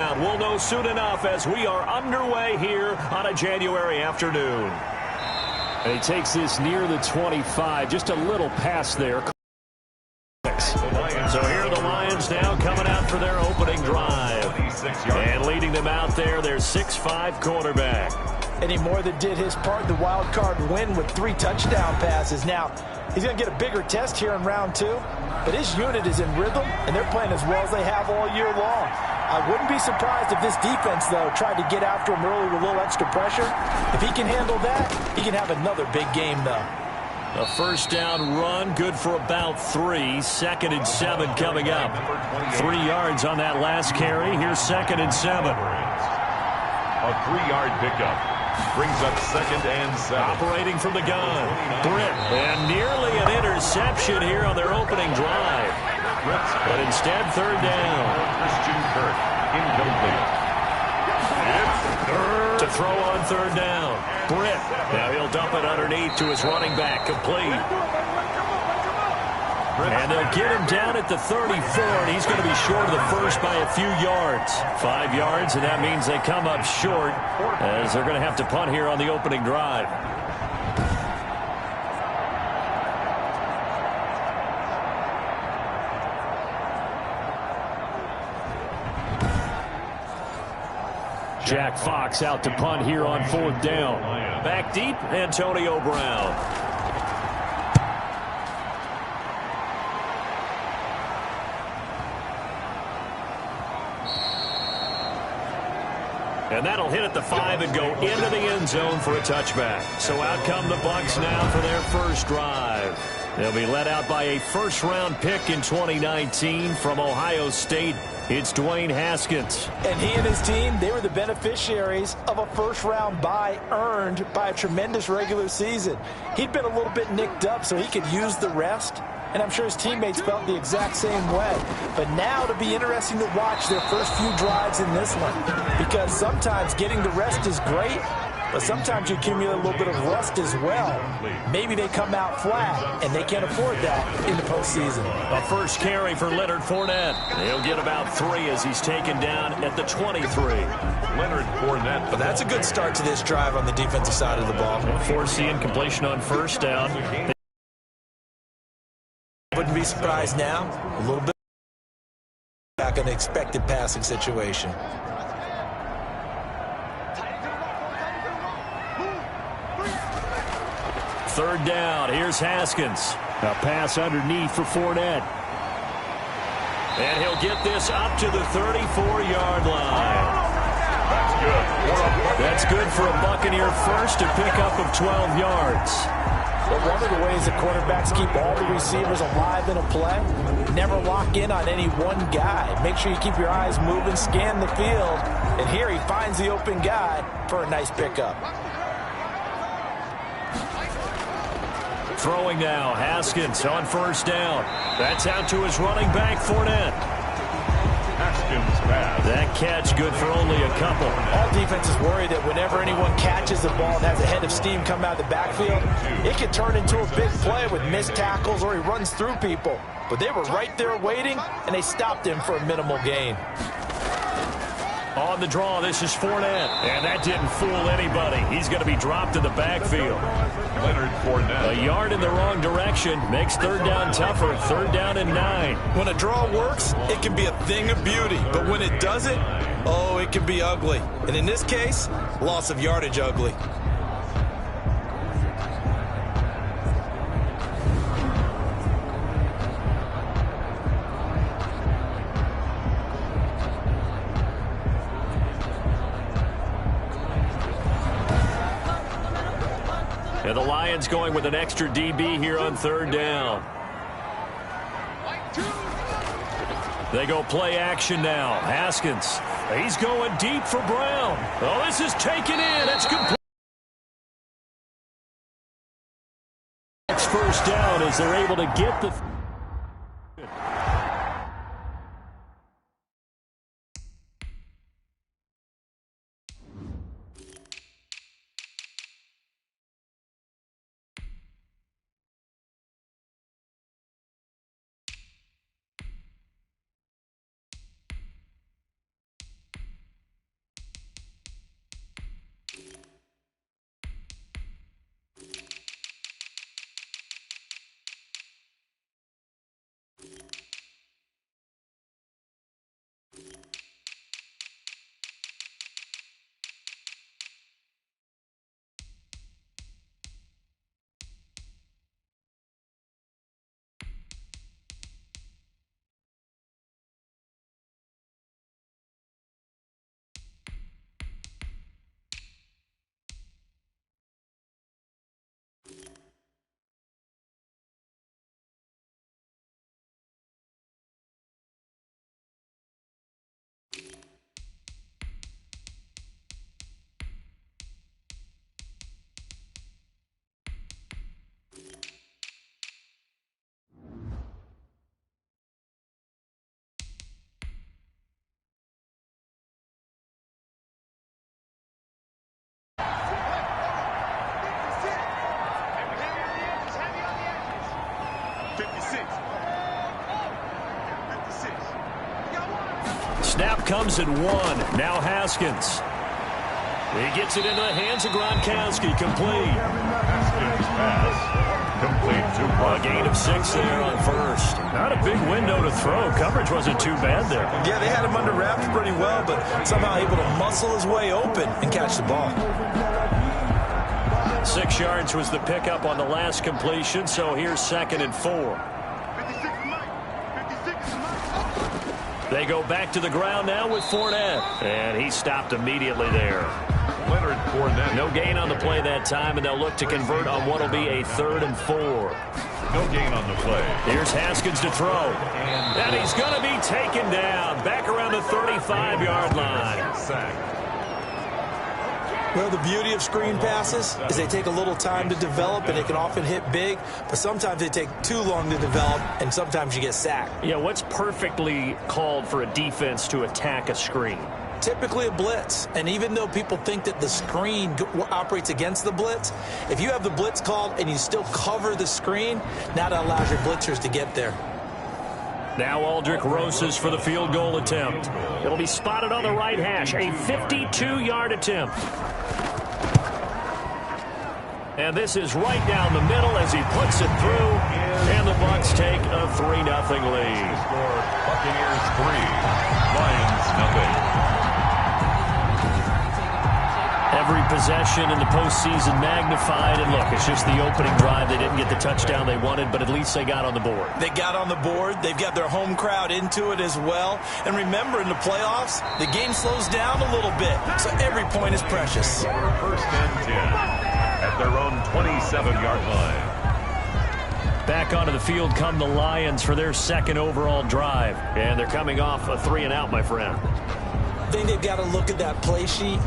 We'll know soon enough as we are underway here on a January afternoon. And he takes this near the 25, just a little pass there. So here are the Lions now coming out for their opening drive. And leading them out there, their 6'5" quarterback. And he more than did his part, the wild card win with 3 touchdown passes. Now, he's going to get a bigger test here in round 2, but his unit is in rhythm, and they're playing as well as they have all year long. I wouldn't be surprised if this defense, though, tried to get after him early with a little extra pressure. If he can handle that, he can have another big game, though. A first down run, good for about 3. 2nd and 7 coming up. 3 yards on that last carry. Here's 2nd and 7. A 3-yard pickup brings up 2nd and 7. Operating from the gun. Britt. And nearly an interception here on their opening drive. But instead, 3rd down. Christian Kirk, incomplete. To throw on 3rd down. Britt. Now he'll dump it underneath to his running back. Complete. And they'll get him down at the 34, and he's going to be short of the first by a few yards. 5 yards, and that means they come up short as they're going to have to punt here on the opening drive. Jack Fox out to punt here on 4th down. Back deep, Antonio Brown. And that'll hit at the 5 and go into the end zone for a touchback. So out come the Bucs now for their first drive. They'll be led out by a first-round pick in 2019 from Ohio State. It's Dwayne Haskins. And he and his team, they were the beneficiaries of a first-round bye earned by a tremendous regular season. He'd been a little bit nicked up, so he could use the rest. And I'm sure his teammates felt the exact same way. But now it'll be interesting to watch their first few drives in this one. Because sometimes getting the rest is great, but sometimes you accumulate a little bit of rust as well. Maybe they come out flat, and they can't afford that in the postseason. A first carry for Leonard Fournette. He'll get about 3 as he's taken down at the 23. Leonard Fournette. But that's a good start to this drive on the defensive side of the ball. Forcing completion on first down. Wouldn't be surprised now. A little bit back in an expected passing situation. Third down. Here's Haskins. A pass underneath for Fournette. And he'll get this up to the 34-yard line. That's good for a Buccaneer first, a pickup of 12 yards. But one of the ways that quarterbacks keep all the receivers alive in a play, never lock in on any one guy. Make sure you keep your eyes moving, scan the field. And here he finds the open guy for a nice pickup. Throwing now, Haskins on first down. That's out to his running back, Fournette. Haskins pass. That catch good for only a couple. All defenses worry that whenever anyone catches the ball and has a head of steam come out of the backfield, it can turn into a big play with missed tackles or he runs through people. But they were right there waiting, and they stopped him for a minimal gain. On the draw, this is Fournette. And that didn't fool anybody. He's going to be dropped in the backfield. Leonard Fournette. A yard in the wrong direction makes third down tougher. 3rd down and 9. When a draw works, it can be a thing of beauty. But when it doesn't, oh, it can be ugly. And in this case, loss of yardage ugly. And the Lions going with an extra DB here on 3rd down. They go play action now. Haskins. He's going deep for Brown. Oh, this is taken in. It's complete. Next first down as they're able to get the... comes at 1. Now Haskins. He gets it into the hands of Gronkowski. Complete. Haskins pass. Complete to A gain of 6 there on first. Not a big window to throw. Coverage wasn't too bad there. Yeah, they had him under wraps pretty well, but somehow able to muscle his way open and catch the ball. 6 yards was the pickup on the last completion, so here's 2nd and 4. They go back to the ground now with Fournette. And he stopped immediately there. Leonard Fournette. No gain on the play that time, and they'll look to convert on what will be a 3rd and 4. No gain on the play. Here's Haskins to throw. And he's going to be taken down back around the 35-yard line. Sack. Well, the beauty of screen passes is they take a little time to develop, and they can often hit big, but sometimes they take too long to develop, and sometimes you get sacked. Yeah, what's perfectly called for a defense to attack a screen? Typically a blitz, and even though people think that the screen operates against the blitz, if you have the blitz called and you still cover the screen, now that allows your blitzers to get there. Now Aldrick Rosas for the field goal attempt. It'll be spotted on the right hash, a 52-yard attempt. And this is right down the middle as he puts it through, and the Bucs take a 3-0 lead. Score Buccaneers 3, Lions 0. Every possession in the postseason magnified, and look, it's just the opening drive. They didn't get the touchdown they wanted, but at least they got on the board. They got on the board. They've got their home crowd into it as well. And remember, in the playoffs, the game slows down a little bit, so every point is precious. 1st and 10 at their own 27-yard line. Back onto the field come the Lions for their 2nd overall drive, and they're coming off a 3-and-out, my friend. I think they've got to look at that play sheet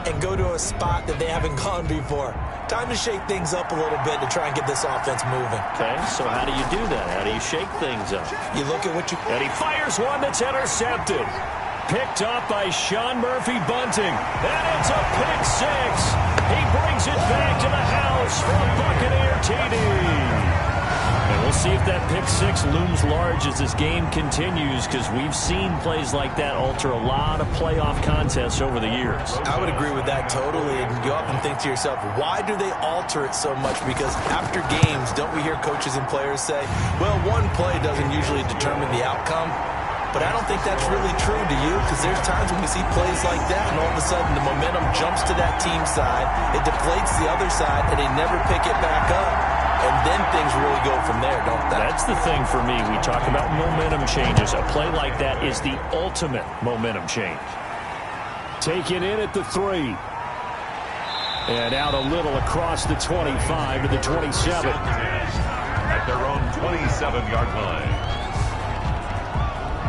and go to a spot that they haven't gone before. Time to shake things up a little bit to try and get this offense moving. Okay, so how do you do that? How do you shake things up? You look at what you... And he fires one that's intercepted. Picked up by Sean Murphy Bunting. And it's a pick 6. He brings it back to the house for a Buccaneer TD. And we'll see if that pick 6 looms large as this game continues, because we've seen plays like that alter a lot of playoff contests over the years. I would agree with that totally, and you often think to yourself, why do they alter it so much? Because after games, don't we hear coaches and players say, well, one play doesn't usually determine the outcome? But I don't think that's really true, do you? Because there's times when we see plays like that, and all of a sudden the momentum jumps to that team side, it deflates the other side, and they never pick it back up. And then things really go from there, don't they? That's the thing for me. We talk about momentum changes. A play like that is the ultimate momentum change. Taken in at the 3. And out a little across the 25 to the 27. At their own 27-yard line.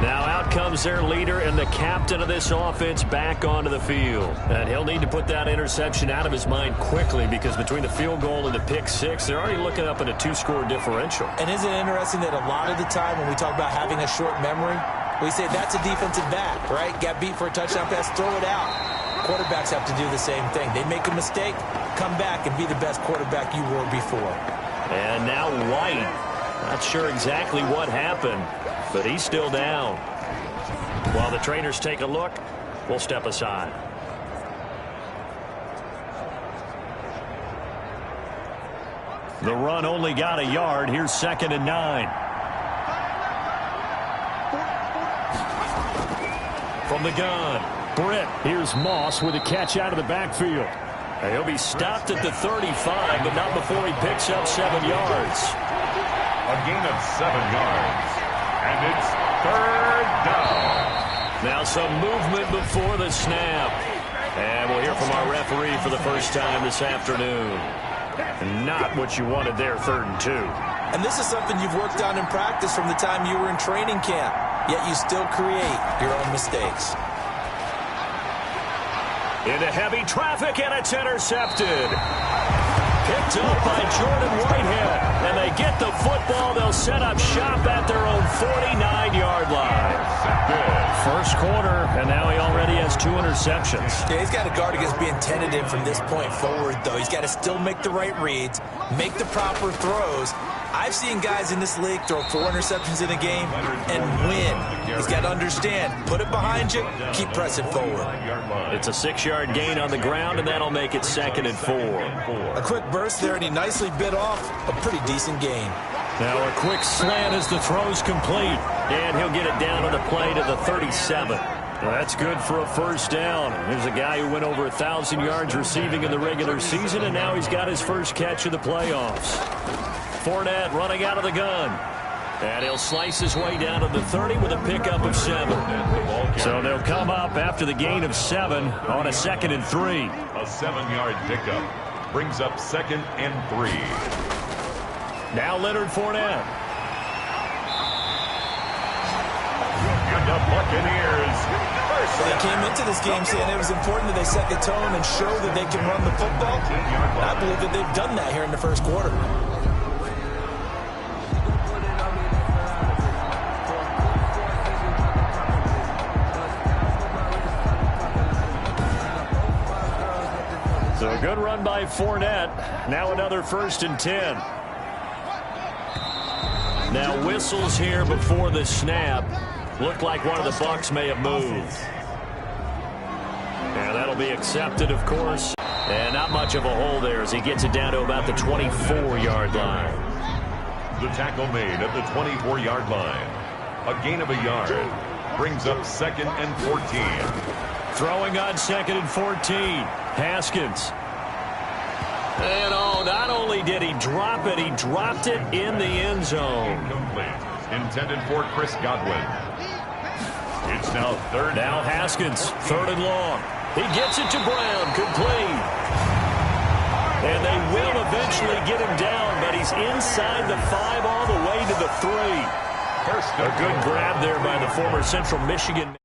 Now out comes their leader and the captain of this offense back onto the field. And he'll need to put that interception out of his mind quickly, because between the field goal and the pick 6, they're already looking up at a 2-score differential. And isn't it interesting that a lot of the time when we talk about having a short memory, we say that's a defensive back, right? Got beat for a touchdown pass, throw it out. Quarterbacks have to do the same thing. They make a mistake, come back and be the best quarterback you were before. And now White. Not sure exactly what happened, but he's still down. While the trainers take a look, we'll step aside. The run only got a yard. Here's 2nd and 9. From the gun, Britt. Here's Moss with a catch out of the backfield. And he'll be stopped at the 35, but not before he picks up 7 yards. A gain of 7 yards. And it's 3rd down. Now some movement before the snap. And we'll hear from our referee for the first time this afternoon. Not what you wanted there, 3rd and 2. And this is something you've worked on in practice from the time you were in training camp. Yet you still create your own mistakes. Into heavy traffic, and it's intercepted. picked up by Jordan Whitehead. And they get the football. They'll set up shop at their own 49-yard line. First quarter, and now he already has 2 interceptions. Yeah, he's got to guard against being tentative from this point forward, though. He's got to still make the right reads, make the proper throws. I've seen guys in this league throw 4 interceptions in a game and win. He's got to understand, put it behind you, keep pressing forward. It's a 6-yard gain on the ground, and that'll make it 2nd and 4. A quick burst there, and he nicely bit off a pretty decent gain. Now a quick slant as the throw's complete, and he'll get it down on the play to the 37. That's good for a first down. Here's a guy who went over 1,000 yards receiving in the regular season, and now he's got his first catch of the playoffs. Fournette running out of the gun. And he'll slice his way down to the 30 with a pickup of 7. So they'll come up after the gain of 7 on a 2nd and 3. A 7-yard pickup brings up 2nd and 3. Now Leonard Fournette. And the Buccaneers. They came into this game saying it was important that they set the tone and show that they can run the football. I believe that they've done that here in the first quarter. So a good run by Fournette. Now another 1st and 10. Now whistles here before the snap. Looked like one of the Bucs may have moved. And that'll be accepted, of course. And not much of a hole there as he gets it down to about the 24-yard line. The tackle made at the 24-yard line. A gain of a yard brings up 2nd and 14. Throwing on 2nd and 14. Haskins. And not only did he drop it, he dropped it in the end zone. Incomplete. Intended for Chris Godwin. It's now 3rd. Now Haskins, 3rd and long. He gets it to Brown, complete. And they will eventually get him down, but he's inside the 5 all the way to the 3. A good grab there by the former Central Michigan.